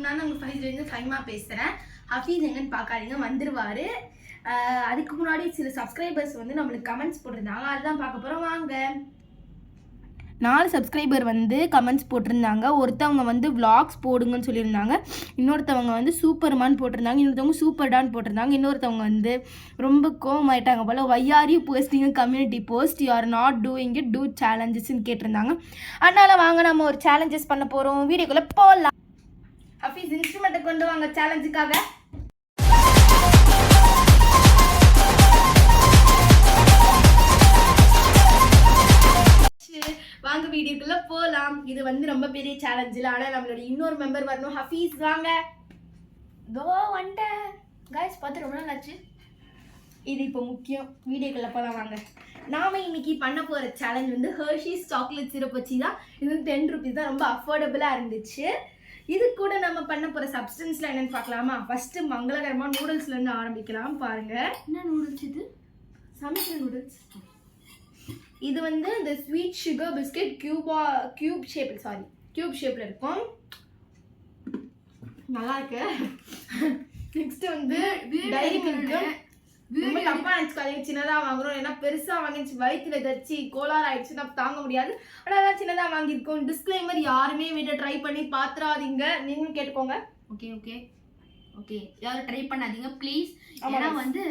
நான் உங்கள் ஃபைஸ்லேருந்து ஃபைமா பேசுகிறேன். ஹஃபீஸ் எங்கன்னு பார்க்காதீங்க, வந்துடுவார். அதுக்கு முன்னாடி சில சப்ஸ்கிரைபர்ஸ் வந்து நம்மளுக்கு கமெண்ட்ஸ் போட்டிருந்தாங்க, அதுதான் பார்க்க போகிறோம். வாங்க. 4 சப்ஸ்கிரைபர் வந்து கமெண்ட்ஸ் போட்டிருந்தாங்க. ஒருத்தவங்க வந்து விளாக்ஸ் போடுங்கன்னு சொல்லியிருந்தாங்க, இன்னொருத்தவங்க வந்து சூப்பர்மான் போட்டிருந்தாங்க, இன்னொருத்தவங்க சூப்பர்டான் போட்டிருந்தாங்க, இன்னொருத்தவங்க வந்து ரொம்ப கோவமாயிட்டாங்க போல். வைஆர் you posting community post, you are not doing it, two சேலஞ்சஸ்ன்னு கேட்டிருந்தாங்க. அதனால் வாங்க நம்ம ஒரு சேலஞ்சஸ் பண்ண போகிறோம். வீடியோக்குள்ளே போகலாம். ஹஃபீஸ் இன்ஸ்ட்ருமெண்ட்டை கொண்டு வாங்க சேலஞ்சுக்காக. வாங்க வீடியோக்குள்ள போகலாம். இது வந்து ரொம்ப பெரிய சேலஞ்சில், ஆனால் நம்மளோட இன்னொரு மெம்பர் வரணும். ஹஃபீஸ் வாங்க. தோ வந்துட்டேன் கைஸ், பார்த்து ரொம்ப நாள் ஆச்சு. இது இப்போ முக்கியம். வீடியோக்குள்ள போகலாம் வாங்க. நாம இன்னைக்கு பண்ண போகிற சேலஞ்ச் வந்து ஹெர்ஷீஸ் சாக்லேட் சிரப் வச்சு தான். இது வந்து 10 rupees தான், ரொம்ப அஃபோர்டபுளாக இருந்துச்சு. இது கூட நம்ம பண்ண போகிற சப்ஸ்டன்ஸ்லாம் என்னென்னு பார்க்கலாமா? ஃபஸ்ட்டு மங்களகரமாக நூடுல்ஸ்லேருந்து ஆரம்பிக்கலாம். பாருங்கள், என்ன நூடுல்ஸ் இது? சமைக்கிற நூடுல்ஸ். இது வந்து இந்த ஸ்வீட் சுகர் பிஸ்கெட் கியூப் ஷேப்பில் இருக்கும். நல்லா இருக்கு. நெக்ஸ்ட் வந்து டைரி மில்க். ரொம்ப தப்பா நினச்சிக்காதீங்க, சின்னதாக வாங்குறோம். ஏன்னா பெருசாக வாங்கிச்சு வயிற்றுல தச்சு கோளாறு ஆயிடுச்சுன்னா தாங்க முடியாது. ஆனால் அதான் சின்னதாக வாங்கியிருக்கோம். டிஸ்க்ளைமர், யாருமே வீட்டை ட்ரை பண்ணி பார்த்துறாதீங்க, நீங்களும் கேட்டுக்கோங்க. ஓகே யாரும் ட்ரை பண்ணாதீங்க ப்ளீஸ். ஏன்னா வந்து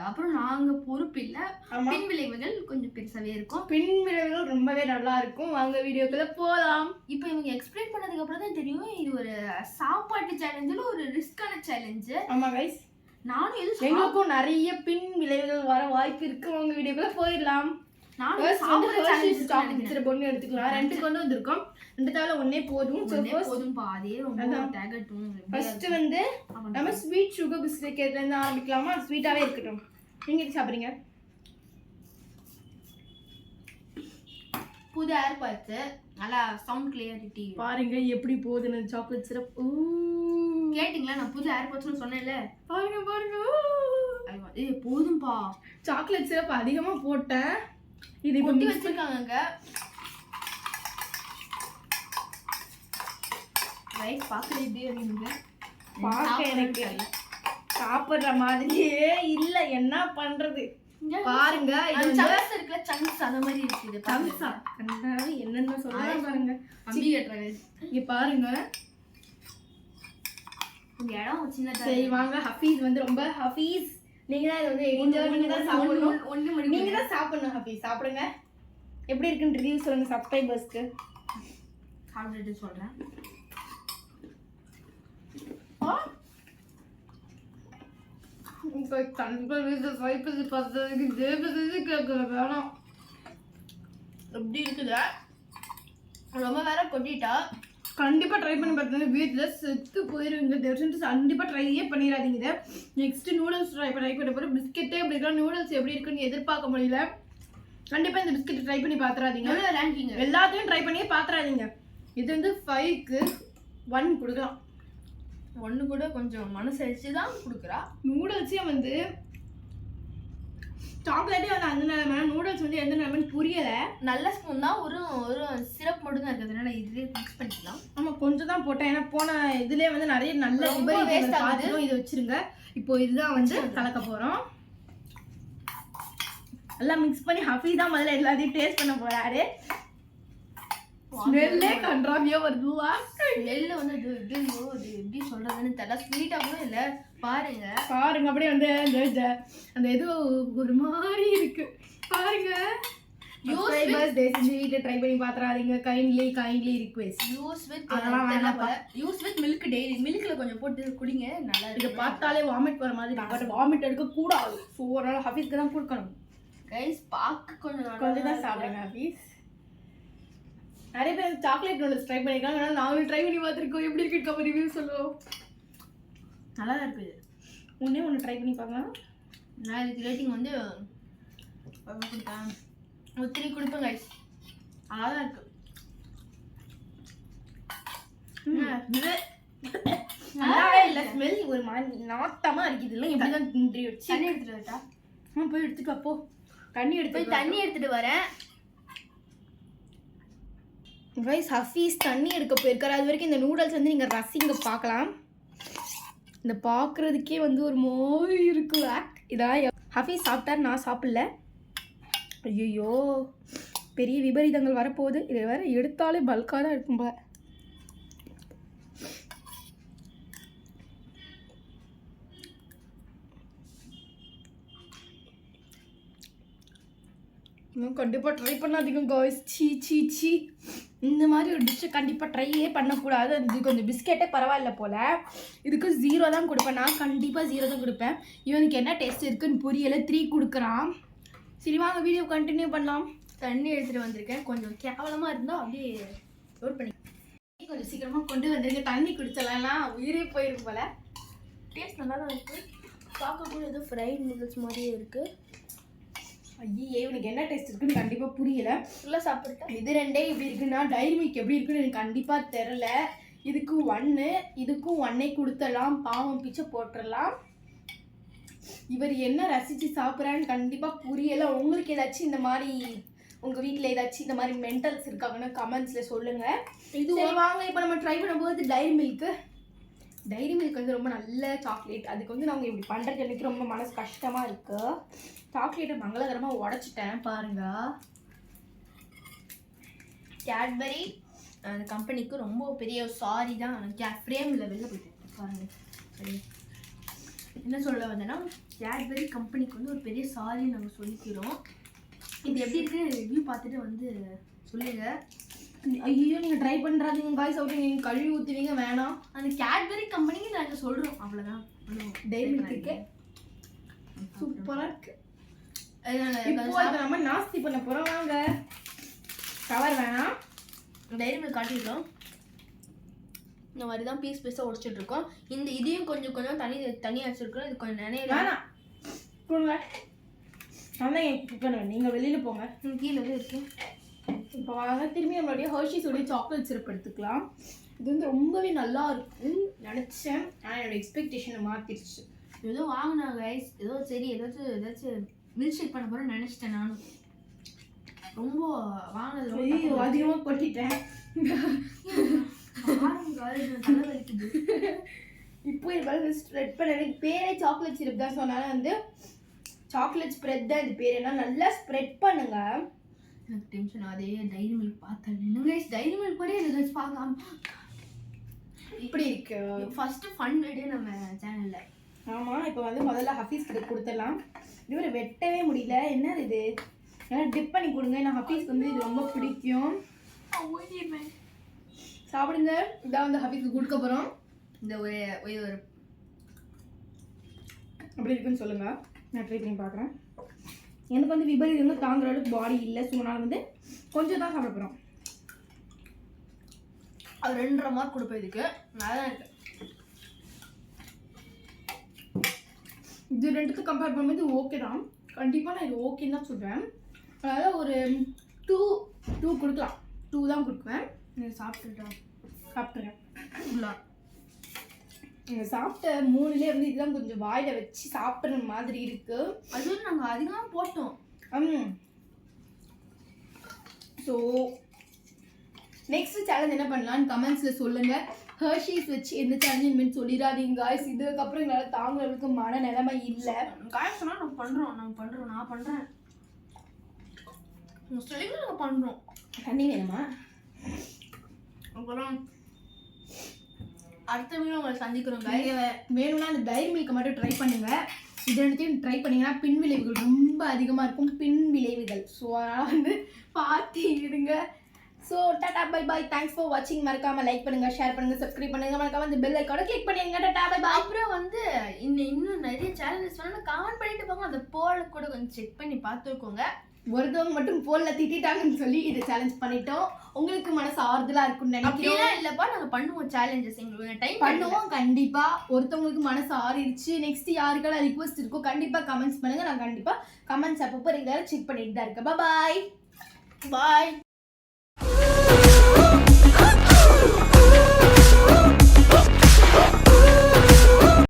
அப்புறம் நாங்கள் பொறுப்பு இல்லை. பின் விளைவுகள் கொஞ்சம் பெருசாகவே இருக்கும். பின் விளைவுகள் ரொம்பவே நல்லா இருக்கும். வாங்க வீடியோக்குள்ள போகலாம். இப்போ இவங்க எக்ஸ்பிளைன் பண்ணதுக்கு அப்புறம் தான் தெரியும் இது ஒரு சாப்பாட்டு சேலஞ்சில் ஒரு ரிஸ்கான சேலஞ்சு. ஆமாம் கைஸ், நானும் எங்களுக்கும் நிறைய பின் விளைவுகள் வர வாய்ப்பு இருக்கு. உங்க வீடியோக்குள்ள போயிடலாம். பொண்ணு எடுத்துக்கலாம். 2 கொண்டு வந்திருக்கோம். 2 தவிர ஒன்னே போதும். ஃபர்ஸ்ட் வந்து நம்ம ஸ்வீட் சுகர் பிஸ்கெட்ல இருந்து ஆரம்பிக்கலாமா? ஸ்வீட்டாவே இருக்கட்டும். நீங்க எது சாப்பிடுறீங்க? புது ஏர் பார்த்து நல்லா சவுண்ட் கிளியரிட்டி பாருங்க எப்படி போகுதுன்னு. சாக்லேட் சிரப் கேட்டிங்களா? நான் புது ஏர் பார்ட்ஸ்னு சொன்னேன்ல. பாருங்க போதும்பா. சாக்லேட் சிரப் அதிகமா போட்டேன். இது கொட்டி வச்சிருக்காங்க. ரைட் பார்க்க இப்படியே இருங்க. பார்க்க எனக்கு சாப்பிடுற மாதிரியே இல்ல, என்ன பண்றது? பாருங்க இது சங்ஸ் இருக்குல, சங்ஸ் அந்த மாதிரி இருக்குது. சங்ஸா கண்டாவே என்னென்ன சொல்றாங்க பாருங்க. அம்பி கேட்றாங்க. இங்க பாருங்க, இந்த இடம் சின்னதா. சரி வாங்க. ஹஃபீஸ் வந்து ரொம்ப ஹஃபீஸ் நீங்க தான் இது வந்து நீங்க தான் சாப்பிடணும். நீங்க தான் சாப்பிடணும். ஹஃபீஸ் சாப்பிடுங்க. எப்படி இருக்குன்னு ரிவ்யூ சொல்லுங்க சப்ஸ்கிரைபர்ஸ்க்கு. சாப்பிட்டுட்டு சொல்றேன். இப்போ கண்டிப்பா வீட்டுல வைப்பது பார்த்ததுக்கு தேவதை கேட்கல வேணாம். எப்படி இருக்குதா? ரொம்ப வேற கொட்டிட்டா. கண்டிப்பாக ட்ரை பண்ணி பார்த்தீங்க, வீட்டில் செத்து போயிருவீங்க. தயவுசெய்து கண்டிப்பாக ட்ரையே பண்ணிடாதீங்க. இதை நெக்ஸ்ட் நூடுல்ஸ் ட்ரை பண்ண போகிறோம். பிஸ்கெட்டே எப்படி இருக்கலாம், நூடுல்ஸ் எப்படி இருக்குன்னு எதிர்பார்க்க முடியல. கண்டிப்பாக இந்த பிஸ்கெட் ட்ரை பண்ணி பார்த்துறாதீங்க. ரேங்கிங் எல்லாத்தையும் ட்ரை பண்ணியே பார்த்துறாதீங்க. இது வந்து 5க்கு 1 கொடுக்கலாம். 1 கூட கொஞ்சம் மனசு அடிச்சு தான் கொடுக்குறா. நூடுல்ஸே வந்து சாக்லேட்டே வந்து அந்த நிலைமை, நூடுல்ஸ் வந்து எந்த நிலைமைன்னு புரியலை. நல்ல ஸ்பூன் தான், ஒரு சிரப் மட்டும் தான் இருக்கிறதுனால இதுலேயே மிக்ஸ் பண்ணிக்கலாம். ஆமாம், கொஞ்சம் தான் போட்டேன். ஏன்னா போன இதுலேயே வந்து நிறைய நல்ல வேஸ்ட் ஆகுது. இதை வச்சுருங்க. இப்போ இதுதான் வந்து கலக்க போகிறோம். எல்லாம் மிக்ஸ் பண்ணி ஹஃபீஸ் தான் முதல்ல எல்லாத்தையும் டேஸ்ட் பண்ண போகிறாரு. ஸ்மெல்லே கண்ட்ராவியாக வருதுவா. ஸ்மெல்லு வந்து எப்படி சொல்கிறதுன்னு தெரியல. ஸ்வீட்டாக கூட இல்லை. பாருங்க அப்படியே வந்து அந்த இது ஒரு மாதிரி இருக்கு. பாருங்க, வீட்டில் ட்ரை பண்ணி பார்த்துறாதீங்க. Kindly request. Use with milk. Daily மில்கில் கொஞ்சம் போட்டு குடிங்க. நல்லா இதை பார்த்தாலே வாமிட் வர மாதிரி. பட் வாமிட் எடுக்க கூடாது. ஸோ ஒரு நாள் ஹஃபீஸ்க்கு தான் கொடுக்கணும். கைஸ் பார்க்க கொஞ்சம் தான் சாப்பிடுங்க ஹஃபீஸ். நிறைய பேர் சாக்லேட் நூடுல்ஸ் ட்ரை பண்ணியிருக்காங்க. ஆனால் நாங்களும் ட்ரை பண்ணி பார்த்துருக்கோம். எப்படி இருக்கு கம்மி ரிவ்யூ சொல்லுவோம். நல்லா தான் இருக்குது. ஒன்று ட்ரை பண்ணி பார்க்கலாம். நான் இதுக்கு ரேட்டிங் வந்து கொடுப்பேன், 3 கொடுப்பேன் கைஸ். நல்லா தான் இருக்கு. நல்லாவே இல்லை. ஸ்மெல் ஒரு மாதிரி நாட்டமாக இருக்குது. இல்லை எப்படி தான் தண்ணி எடுத்துகிட்டு வரட்டா? போய் எடுத்துட்டு அப்போ தண்ணி எடுத்துட்டு வரேன். கைஸ், ஹஃபீஸ் தண்ணி எடுக்க போயிருக்காரு. அது வரைக்கும் இந்த நூடுல்ஸ் வந்து நீங்கள் ரசிங்க பார்க்கலாம். இந்த பார்க்குறதுக்கே வந்து ஒரு மாதிரி இருக்கு. இதான் ஹஃபீஸ் சாப்பிட்டாரு, நான் சாப்பிடல. ஐயோ பெரிய விபரீதங்கள் வரப்போகுது. இதை வேற எடுத்தாலே பல்காக தான் இருக்கும் போல. கண்டிப்பாக ட்ரை பண்ணாதீங்க காய்ஸ். சீ இந்த மாதிரி ஒரு டிஷ்ஷை கண்டிப்பாக ட்ரையே பண்ணக்கூடாது. அது கொஞ்சம் பிஸ்கெட்டே பரவாயில்ல போல். இதுக்கு 0 தான் கொடுப்பேன். நான் கண்டிப்பாக 0 தான் கொடுப்பேன். இவனுக்கு என்ன டேஸ்ட் இருக்குன்னு புரியலை, 3 கொடுக்குறான். சரி வாங்க வீடியோ கண்டினியூ பண்ணலாம். தண்ணி எடுத்துகிட்டு வந்திருக்கேன். கொஞ்சம் கேவலமாக இருந்தால் அப்படியே லோட் பண்ணி கொஞ்சம் சீக்கிரமாக கொண்டு வந்துருங்க. தண்ணி குடிச்சலாம் உயிரே போயிடும் போல். டேஸ்ட் நல்லா தான் இருக்குது. பார்க்கக்கூட ஏதோ ஃப்ரைட் நூடுல்ஸ் மாதிரியே இருக்குது. ஐயே இவனுக்கு என்ன டேஸ்ட் இருக்குன்னு கண்டிப்பாக புரியலை. ஃபுல்லாக சாப்பிட்டுட்டேன். இது ரெண்டே இப்படி இருக்குன்னா டைரி மில்க் எப்படி இருக்குன்னு எனக்கு கண்டிப்பாக தெரில. இதுக்கு 1, இதுக்கும் 1 கொடுத்துடலாம். பாவம் பிச்சை போட்டுடலாம். இவர் என்ன ரசித்து சாப்பிட்றான்னு கண்டிப்பாக புரியலை. உங்களுக்கு ஏதாச்சும் இந்த மாதிரி உங்கள் வீட்டில் ஏதாச்சும் இந்த மாதிரி மென்டல்ஸ் இருக்காங்கன்னு கமெண்ட்ஸில் சொல்லுங்கள். இது வாங்க இப்போ நம்ம ட்ரை பண்ணும்போது டைரி மில்க் வந்து ரொம்ப நல்ல சாக்லேட். அதுக்கு வந்து நாங்கள் இப்படி பண்ணுறது எனக்கு ரொம்ப மனசு கஷ்டமாக இருக்குது. சாக்லேட்டை மங்களகரமாக உடச்சிட்டேன் பாருங்க. கேட்பரி அந்த கம்பெனிக்கு ரொம்ப பெரிய சாரி தான். ஃப்ரேமில் வெளில போயிட்டேன் பாருங்க. சரி என்ன சொல்ல வந்தேன்னா, கேட்பரி கம்பெனிக்கு வந்து ஒரு பெரிய சாரி நாங்கள் சொல்லிக்கிறோம். இது எப்படி இருக்குன்னு ரிவ்யூ பார்த்துட்டு வந்து சொல்லுங்க. ஐயோ நீங்கள் ட்ரை பண்ணுறாதீங்க காய்ஸ். அப்படி நீங்கள் கழுவி ஊற்றுவீங்க, வேணாம். அந்த கேட்பரி கம்பெனிக்கு நாங்கள் சொல்கிறோம், அவ்வளோதான். டைரி மில்க் இருக்கு, சூப்பராக இருக்கு. இப்போ நம்ம நாஸ்தி பண்ண போகிறோம். வாங்க கவர் வேணாம். டைரி மில்க் காட்டிடுறோம். இந்த மாதிரி தான் பீஸாக உடைச்சிட்டு இருக்கோம். இதையும் கொஞ்சம் தனியாக வச்சுருக்கோம். இது கொஞ்சம் நினைவு வேணாம் கொடுங்க. நான் தான் எனக்கு குக் பண்ணுவேன், நீங்கள் வெளியில் போங்க. கீழே இருக்கு. இப்போ வாங்க திரும்பி நம்மளுடைய ஹர்ஷீஸோடைய சாக்லேட் சிரப் எடுத்துக்கலாம். இது வந்து ரொம்பவே நல்லா இருக்கும்னு நினச்சேன். ஆனால் என்னோடய எக்ஸ்பெக்டேஷனை மாற்றிடுச்சு. ஏதோ வாங்கினா கைஸ், ஏதோ சரி ஏதாச்சும் மில்க் ஷேக் பண்ண போகிறேன் நினச்சிட்டேன். நானும் ரொம்ப வாங்கினது அதிகமாக கொட்டிட்டேன். இப்போ இது ஸ்ப்ரெட் பண்ண எனக்கு பேரே சாக்லேட் சிரப் தான். சொன்னாலும் வந்து சாக்லேட் ஸ்ப்ரெட் தான் இது பேர். என்ன நல்லா ஸ்ப்ரெட் பண்ணுங்க. எனக்கு டென்ஷன் அதே டைரி மில்க் பார்த்தேன். கைஸ் டைரி மில்க் கூட ஏதாச்சும் பார்க்கலாம். இப்படி இருக்கு ஃபர்ஸ்ட் ஃபன் வீடியோ நம்ம சேனல்ல. ஆமாம் இப்போ வந்து முதல்ல ஹஃபீஸ் கிட்ட கொடுத்துடலாம். இதுவரை வெட்டவே முடியல. என்னது இது? நல்லா டிப் பண்ணி கொடுங்க. நான் ஹஃபீஸ்க்கு வந்து இது ரொம்ப பிடிக்கும். சாப்பிடுங்க. இதான் வந்து ஹஃபீஸ்க்கு கொடுக்க போகிறோம். இந்த ஒரு அப்படி இருக்குன்னு சொல்லுங்கள், நான் ட்ரை பண்ணி பார்க்குறேன். எனக்கு வந்து விபரீதம் தாங்குற அளவுக்கு பாடி இல்லை. ஸோ நான் வந்து கொஞ்சம் தான் சாப்பிட போகிறோம். அது 2.5 மார்க் கொடுப்பேன் இதுக்கு. நல்லா தான் இருக்கு. இது ரெண்டுத்துக்கு கம்பேர் பண்ணும்போது ஓகே தான். கண்டிப்பாக நான் இது ஓகேன்னு தான் சொல்கிறேன். அதனால் ஒரு 2 கொடுக்கலாம். 2 தான் கொடுக்குவேன். நீங்கள் சாப்பிட்டுருக்கேன். நீங்கள் சாப்பிட்ட 3லே வந்து இதுதான் கொஞ்சம் வாயில் வச்சு சாப்பிட்ற மாதிரி இருக்குது. அதுவும் நாங்கள் அதிகமாக போட்டோம். ஸோ நெக்ஸ்ட் சேலஞ்ச் என்ன பண்ணலான்னு கமெண்ட்ஸில் சொல்லுங்கள். ஹர்ஷீஸ் வச்சு எந்த சேலஞ்சுன்னு சொல்லிடாதீங்க காய்ஸ். இதுக்கப்புறம் எங்களால் தாங்குறதுக்கு மன நிலைமை இல்லை. காய்ஸ் சொன்னால் நான் பண்ணுறேன். சொல்லிங்க நாங்கள் பண்ணுறோம். தண்ணி வேணுமா? அப்புறம் அடுத்த வீடியோ உங்களை சந்திக்கிறோம். வேணும்னா அந்த டைரி மில்கை மட்டும் ட்ரை பண்ணுங்கள். இது ரெண்டுத்தையும் ட்ரை பண்ணிங்கன்னா பின் விளைவுகள் ரொம்ப அதிகமாக இருக்கும். பின் விளைவுகள். ஸோ அதனால் வந்து பார்த்து இருங்க. So tata bye bye. Thanks for வாட்சிங். மறக்காமல் லைக் பண்ணுங்கள், ஷேர் பண்ணுங்கள், சப்ஸ்கிரைப் பண்ணுங்கள். மறக்காமல் அந்த பெல் ஐக்கானை கிளிக் பண்ணிடுங்க. Tata bye bye. அப்புறம் வந்து இன்னும் நிறைய சேனல்ஸ் வேணும், கமெண்ட் பண்ணிட்டு போங்க. அந்த போல் கூட கொஞ்சம் செக் பண்ணி பார்த்துக்கோங்க. ஒருத்தவங்க மட்டும் போலில் திட்டாங்கன்னு சொல்லி இதை சேலஞ்ச் பண்ணிட்டோம். உங்களுக்கு மனசு ஆறுதலாக இருக்கும்னு நினைக்கிறேன். இல்லைப்பா, நாங்கள் பண்ணுவோம் சேலஞ்சஸ். எங்களுக்கு டைம் பண்ணுவோம் கண்டிப்பாக. ஒருத்தவங்களுக்கு மனசு ஆறிடுச்சு. நெக்ஸ்ட் யாருக்கெல்லாம் ரிக்வஸ்ட் இருக்கோ கண்டிப்பாக கமெண்ட்ஸ் பண்ணுங்கள். நான் கண்டிப்பாக கமெண்ட்ஸ் அப்பப்போ ரெகுலராக செக் பண்ணிட்டு தான் இருக்கேன். பாய்.